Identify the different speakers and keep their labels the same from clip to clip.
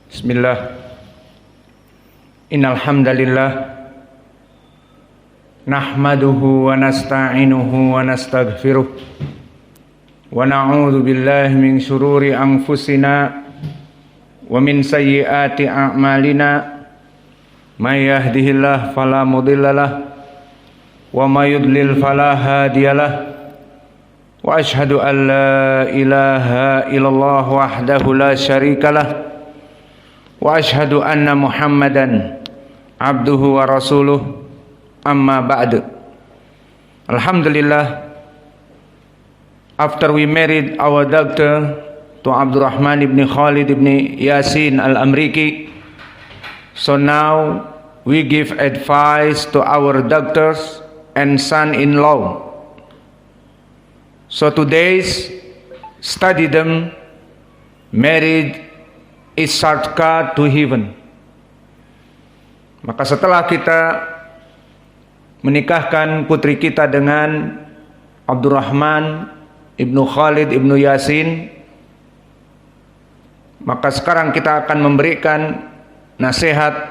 Speaker 1: Bismillah. Innal hamdalillah nahmaduhu wa nasta'inuhu wa nastaghfiruh wa na'udzu billahi min syururi anfusina wa min sayyiati a'malina may yahdihillahu fala mudhillalah wa may yudlil fala hadiyalah wa asyhadu an la ilaha illallah wahdahu la syarikalah wa asyhadu anna Muhammadan abduhu wa rasuluh, amma ba'du. Alhamdulillah, after we married our doctor to Abdurrahman ibn Khalid ibn Yasin al-Amriki, so now we give advice to our doctors and son-in-law. So today's study them married is shortcut to heaven. Maka setelah kita menikahkan putri kita dengan Abdurrahman ibnu Khalid ibnu Yasin, maka sekarang kita akan memberikan nasihat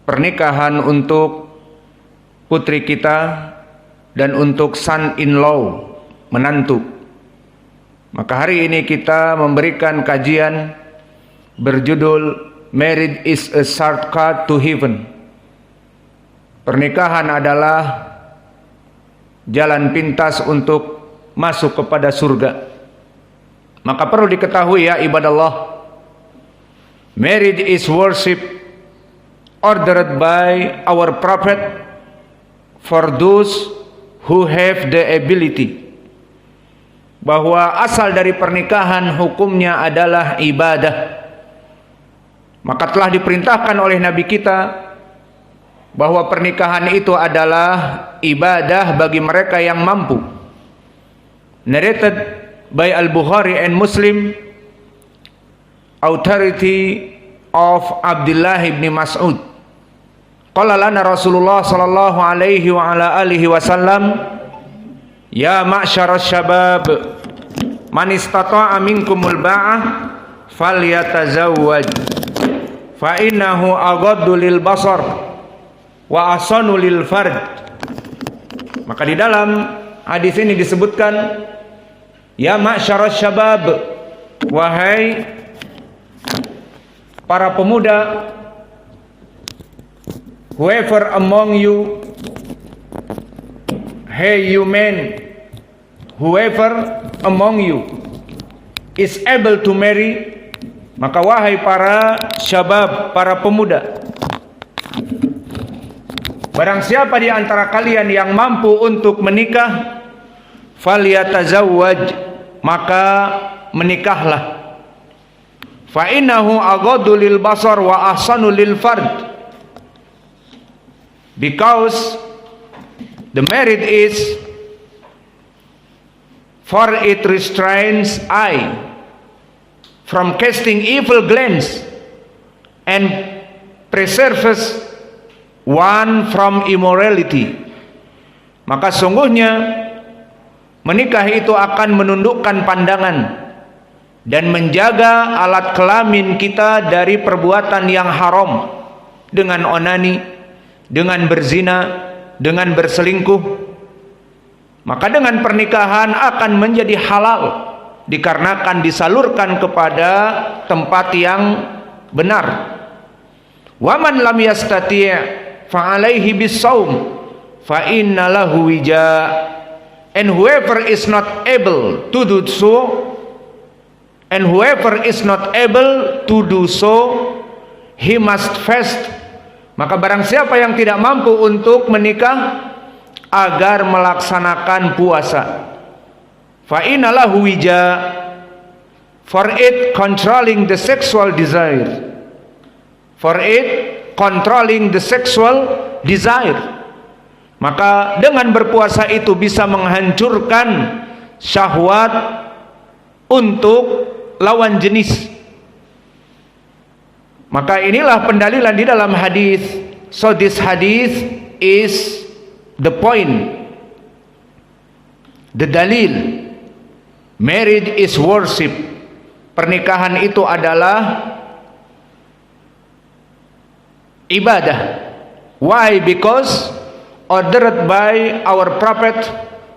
Speaker 1: pernikahan untuk putri kita dan untuk son-in-law, menantu. Maka hari ini kita memberikan kajian berjudul Marriage is a Shortcut to Heaven. Pernikahan adalah jalan pintas untuk masuk kepada surga. Maka perlu diketahui ya ibadallah, marriage is worship ordered by our prophet for those who have the ability. Bahwa asal dari pernikahan hukumnya adalah ibadah. Maka telah diperintahkan oleh Nabi kita bahwa pernikahan itu adalah ibadah bagi mereka yang mampu. Narrated by Al-Bukhari and Muslim, authority of Abdullah ibn Mas'ud. Qala lana Rasulullah sallallahu alaihi wa ala alihi wasallam, ya ma'syaras syabab, man istata'a minkumul ba'ah falyatazawwaj fa innahu aghaddu lil basar wa ahsanu lil fard. Maka di dalam hadis ini disebutkan, ya ma'syaras syabab, wahai para pemuda, whoever among you, hey you men, whoever among you is able to marry, maka wahai para syabab, para pemuda, barang siapa di antara kalian yang mampu untuk menikah, falyatazawwaj, maka menikahlah. Fa innahu aghaddu lil basar wa ahsanu lil fard. Because the marriage is for it restrains eye from casting evil glance and preserves one from immorality. Maka sungguhnya menikah itu akan menundukkan pandangan dan menjaga alat kelamin kita dari perbuatan yang haram, dengan onani, dengan berzina, dengan berselingkuh. Maka dengan pernikahan akan menjadi halal, dikarenakan disalurkan kepada tempat yang benar. Wa man lam yastati' fa alaihi bis-shaum fa inna lahu wija. And whoever is not able to do so, he must fast. Maka barang siapa yang tidak mampu untuk menikah, agar melaksanakan puasa. Fa inna lahu wija, for it controlling the sexual desire. Maka dengan berpuasa itu bisa menghancurkan syahwat untuk lawan jenis. Maka inilah pendalilan di dalam hadis. So this hadis is the point, the dalil. Marriage is worship. Pernikahan itu adalah ibadah. Why? Because ordered by our Prophet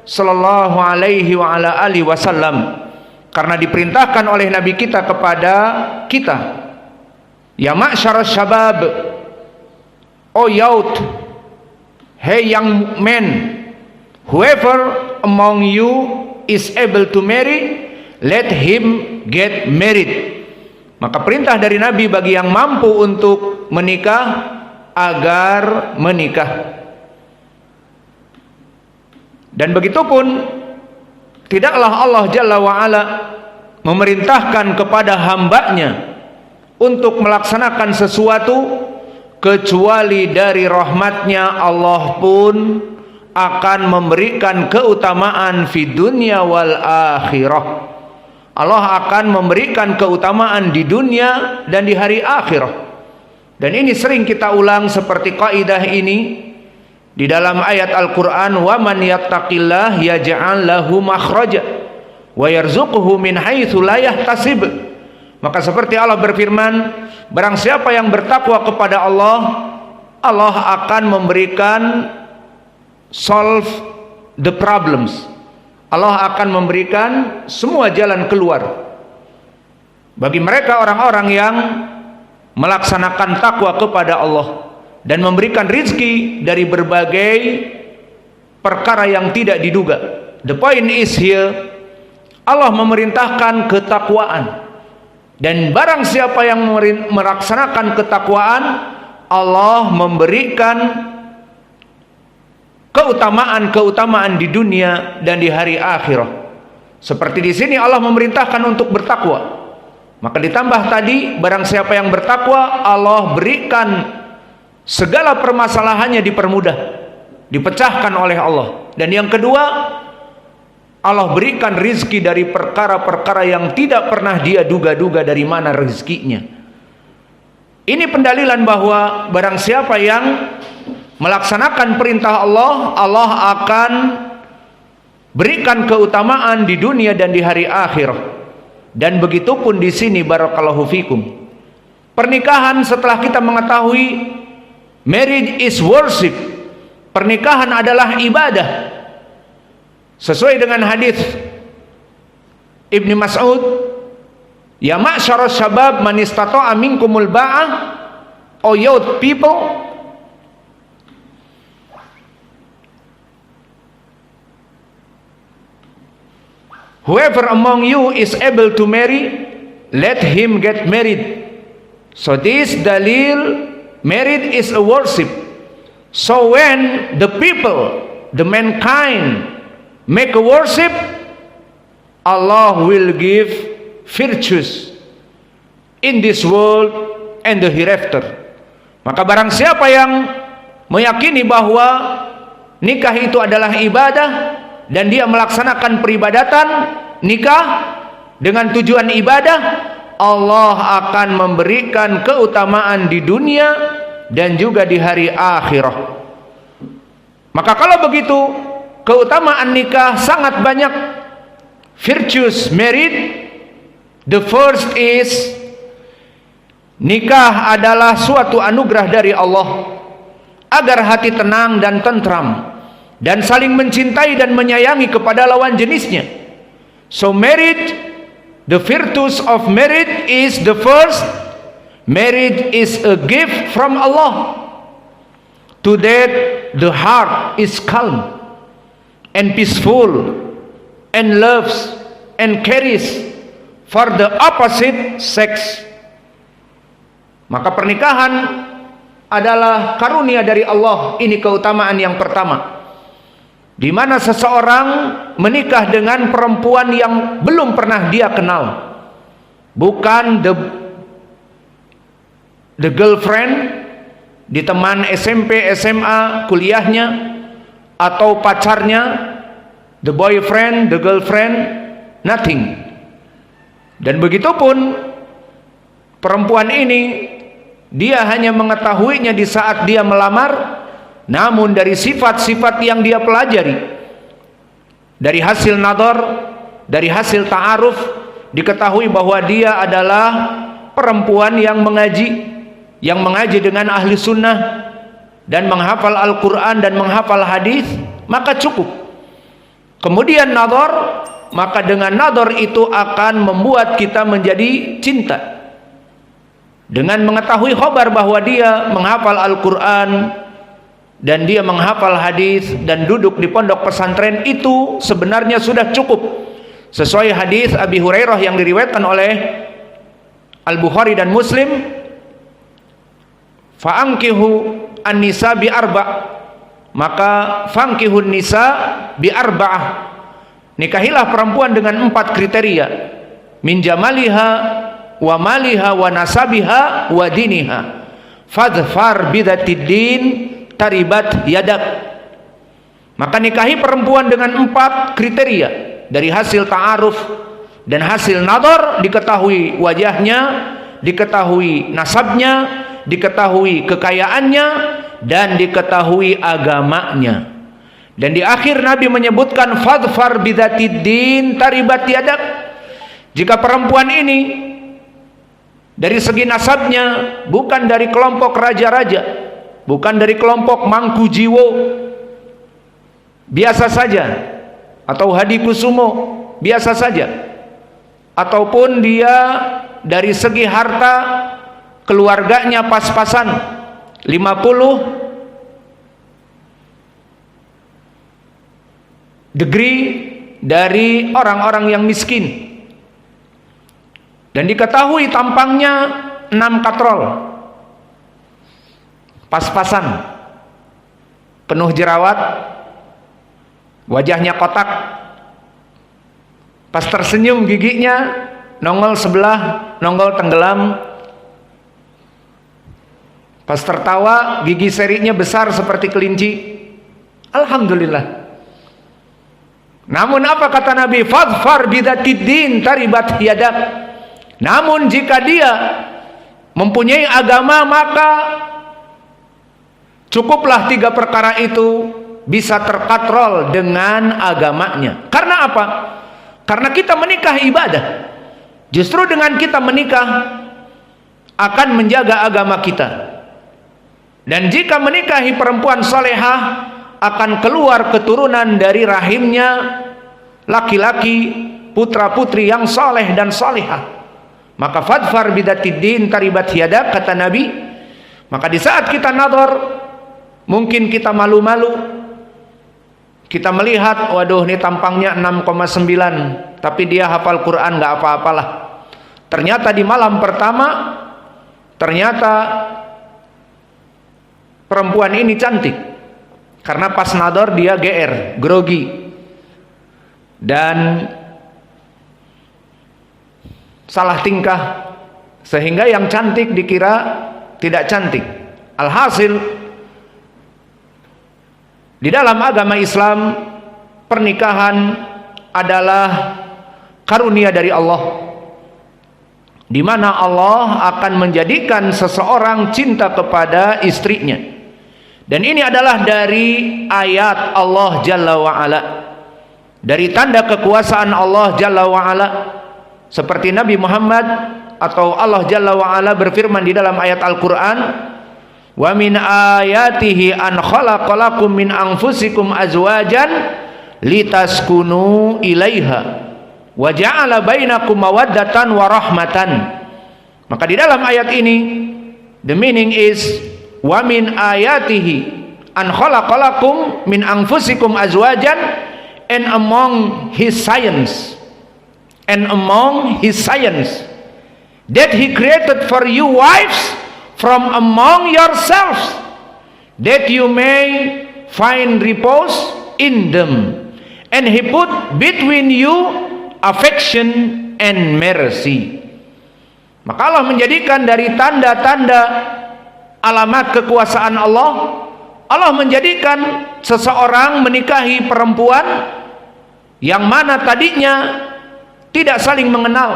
Speaker 1: sallallahu alaihi wa ala alihi wasallam. Karena diperintahkan oleh Nabi kita kepada kita. Ya ma'syarasy syabab, oh youth, hey young men, whoever among you is able to marry, let him get married. Maka perintah dari Nabi bagi yang mampu untuk menikah agar menikah. Dan begitupun tidaklah Allah Jalla wa'ala memerintahkan kepada hambanya untuk melaksanakan sesuatu kecuali dari rahmatnya Allah pun akan memberikan keutamaan fi dunya wal akhirah. Allah akan memberikan keutamaan di dunia dan di hari akhirah. Dan ini sering kita ulang seperti kaidah ini di dalam ayat Al-Qur'an, wa man yattaqillah yaj'al lahu makhraja wa yarzuquhu min haitsu la yahtasib. Maka seperti Allah berfirman, barang siapa yang bertakwa kepada Allah, Allah akan memberikan solve the problems. Allah akan memberikan semua jalan keluar bagi mereka orang-orang yang melaksanakan takwa kepada Allah dan memberikan rizki dari berbagai perkara yang tidak diduga. The point is here, Allah memerintahkan ketakwaan, dan barang siapa yang melaksanakan ketakwaan, Allah memberikan keutamaan-keutamaan di dunia dan di hari akhirah. Seperti di sini Allah memerintahkan untuk bertakwa. Maka ditambah tadi, barang siapa yang bertakwa, Allah berikan segala permasalahannya dipermudah, dipecahkan oleh Allah. Dan yang kedua, Allah berikan rizki dari perkara-perkara yang tidak pernah dia duga-duga dari mana rizkinya. Ini pendalilan bahwa barang siapa yang melaksanakan perintah Allah, Allah akan berikan keutamaan di dunia dan di hari akhir. Dan begitupun di sini, barakallahu fikum. Pernikahan setelah kita mengetahui marriage is worship, pernikahan adalah ibadah. Sesuai dengan hadis Ibnu Mas'ud, ya ma'syarasy syabab man istata'a minkumul ba'ah, oh youth people, whoever among you is able to marry, let him get married. So this dalil, marriage is a worship. So when the people, the mankind make a worship, Allah will give virtues in this world and the hereafter. Maka barang siapa yang meyakini bahwa nikah itu adalah ibadah dan dia melaksanakan peribadatan nikah dengan tujuan ibadah, Allah akan memberikan keutamaan di dunia dan juga di hari akhirah. Maka kalau begitu, keutamaan nikah sangat banyak. Virtues marriage, the first is, nikah adalah suatu anugerah dari Allah agar hati tenang dan tentram dan saling mencintai dan menyayangi kepada lawan jenisnya. So marriage, the virtues of marriage is the first, marriage is a gift from Allah. To that the heart is calm and peaceful and loves and cares for the opposite sex. Maka pernikahan adalah karunia dari Allah. Ini keutamaan yang pertama, di mana seseorang menikah dengan perempuan yang belum pernah dia kenal, bukan the girlfriend di teman SMP, SMA, kuliahnya, atau pacarnya, the boyfriend, the girlfriend, nothing. Dan begitupun perempuan ini, dia hanya mengetahuinya di saat dia melamar. Namun dari sifat-sifat yang dia pelajari, dari hasil nadhar, dari hasil ta'aruf, diketahui bahwa dia adalah perempuan yang mengaji, yang mengaji dengan ahli sunnah dan menghafal Al-Quran dan menghafal hadis, maka cukup. Kemudian nadhar, maka dengan nadhar itu akan membuat kita menjadi cinta. Dengan mengetahui khabar bahwa dia menghafal Al-Quran dan dia menghafal hadis dan duduk di pondok pesantren, itu sebenarnya sudah cukup. Sesuai hadis Abi Hurairah yang diriwayatkan oleh Al-Bukhari dan Muslim, fa'ankihu an-nisa bi arba', maka fankihun nisa bi arba'ah, nikahilah perempuan dengan 4 kriteria: min jamaliha wa maliha wa nasabiha wa diniha, fadfar bidatid din taribat yadak. Maka nikahi perempuan dengan 4 kriteria. Dari hasil ta'aruf dan hasil nadhar diketahui wajahnya, diketahui nasabnya, diketahui kekayaannya, dan diketahui agamanya. Dan di akhir Nabi menyebutkan fadfar bidatid din taribat yadak. Jika perempuan ini dari segi nasabnya bukan dari kelompok raja-raja, bukan dari kelompok mangku jiwo biasa saja, atau hadi kusumo biasa saja, ataupun dia dari segi harta keluarganya pas-pasan 50 degree dari orang-orang yang miskin, dan diketahui tampangnya 6 katrol, pas-pasan, penuh jerawat, wajahnya kotak, pas tersenyum giginya nongol sebelah, nongol tenggelam, pas tertawa gigi serinya besar seperti kelinci. Alhamdulillah. Namun apa kata Nabi? Fadfar bidatid din taribat yadak. Namun jika dia mempunyai agama, maka cukuplah 3 perkara itu bisa terkatrol dengan agamanya. Karena apa? Karena kita menikah ibadah. Justru dengan kita menikah akan menjaga agama kita. Dan jika menikahi perempuan salehah, akan keluar keturunan dari rahimnya laki-laki, putra-putri yang saleh dan salehah. Maka fadfar bidatid din taribat yadak, kata Nabi. Maka di saat kita nadhar, mungkin kita malu-malu, kita melihat, waduh ini tampangnya 6,9, tapi dia hafal Quran, gak apa-apalah. Ternyata di malam pertama, ternyata perempuan ini cantik. Karena pas nadhar dia GR, grogi. Dan salah tingkah, sehingga yang cantik dikira tidak cantik. Alhasil, di dalam agama Islam, pernikahan adalah karunia dari Allah, di mana Allah akan menjadikan seseorang cinta kepada istrinya. Dan ini adalah dari ayat Allah Jalla wa'ala, dari tanda kekuasaan Allah Jalla wa'ala. Seperti Nabi Muhammad atau Allah Jalla wa'ala berfirman di dalam ayat Al-Quran, wa min ayatihi an khalaqalakum min anfusikum azwajan litaskunu ilaiha wa ja'ala bainakum mawaddatan wa rahmatan. Maka di dalam ayat ini, the meaning is wa min ayatihi an khalaqalakum min anfusikum azwajan, and among his science that he created for you wives from among yourselves, that you may find repose in them, and he put between you affection and mercy. Maka Allah menjadikan dari tanda-tanda alamat kekuasaan Allah, Allah menjadikan seseorang menikahi perempuan yang mana tadinya tidak saling mengenal,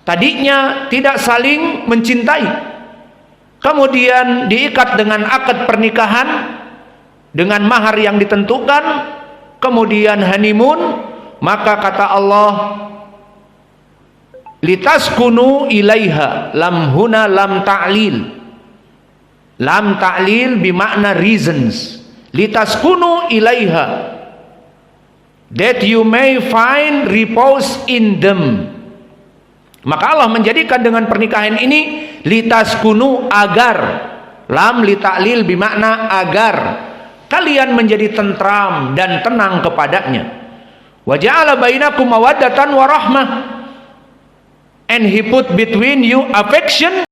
Speaker 1: tadinya tidak saling mencintai, kemudian diikat dengan akad pernikahan dengan mahar yang ditentukan, kemudian honeymoon. Maka kata Allah, litaskunu ilaiha, lam huna lam ta'lil, Lam ta'lil bimakna reasons. Litaskunu ilaiha, that you may find repose in them. Maka Allah menjadikan dengan pernikahan ini litaskunu, agar. Lam li ta'lil bimakna agar kalian menjadi tentram dan tenang kepadanya. Wa ja'ala bainakum mawaddatan wa rahmah, and he put between you affection